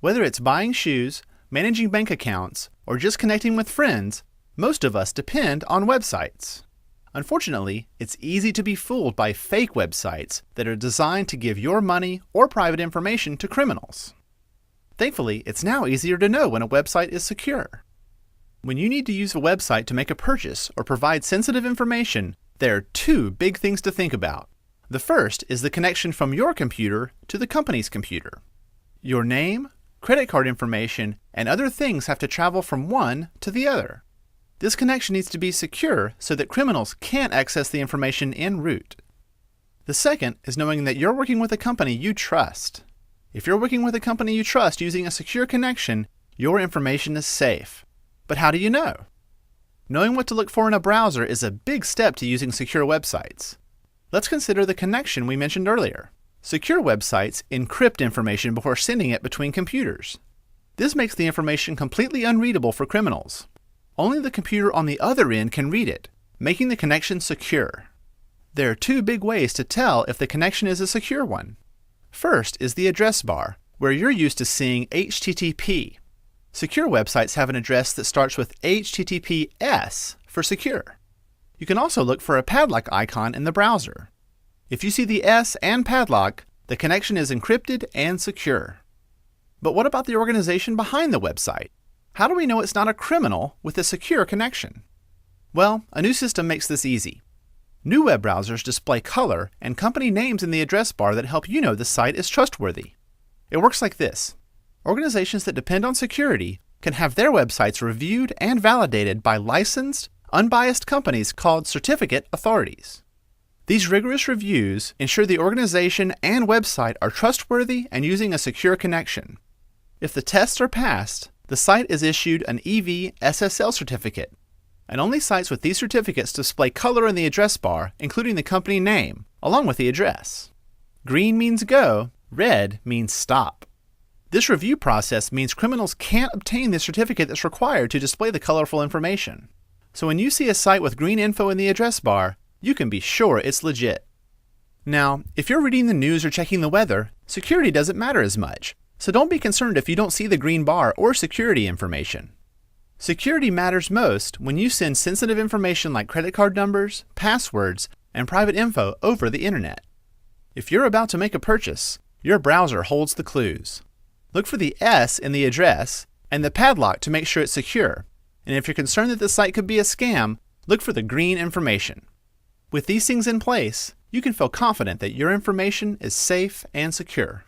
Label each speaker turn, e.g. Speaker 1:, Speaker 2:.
Speaker 1: Whether it's buying shoes, managing bank accounts, or just connecting with friends, most of us depend on websites. Unfortunately, it's easy to be fooled by fake websites that are designed to give your money or private information to criminals. Thankfully, it's now easier to know when a website is secure. When you need to use a website to make a purchase or provide sensitive information, there are two big things to think about. The first is the connection from your computer to the company's computer. Your name, credit card information, and other things have to travel from one to the other. This connection needs to be secure so that criminals can't access the information en route. The second is knowing that you're working with a company you trust. If you're working with a company you trust using a secure connection, your information is safe. But how do you know? Knowing what to look for in a browser is a big step to using secure websites. Let's consider the connection we mentioned earlier. Secure websites encrypt information before sending it between computers. This makes the information completely unreadable for criminals. Only the computer on the other end can read it, making the connection secure. There are two big ways to tell if the connection is a secure one. First is the address bar, where you're used to seeing HTTP. Secure websites have an address that starts with HTTPS for secure. You can also look for a padlock icon in the browser. If you see the S and padlock, the connection is encrypted and secure. But what about the organization behind the website? How do we know it's not a criminal with a secure connection? Well, a new system makes this easy. New web browsers display color and company names in the address bar that help you know the site is trustworthy. It works like this. Organizations that depend on security can have their websites reviewed and validated by licensed, unbiased companies called certificate authorities. These rigorous reviews ensure the organization and website are trustworthy and using a secure connection. If the tests are passed, the site is issued an EV SSL certificate, and only sites with these certificates display color in the address bar, including the company name, along with the address. Green means go, red means stop. This review process means criminals can't obtain the certificate that's required to display the colorful information. So when you see a site with green info in the address bar, you can be sure it's legit. Now, if you're reading the news or checking the weather, security doesn't matter as much, so don't be concerned if you don't see the green bar or security information. Security matters most when you send sensitive information like credit card numbers, passwords, and private info over the internet. If you're about to make a purchase, your browser holds the clues. Look for the S in the address and the padlock to make sure it's secure. And if you're concerned that the site could be a scam, look for the green information. With these things in place, you can feel confident that your information is safe and secure.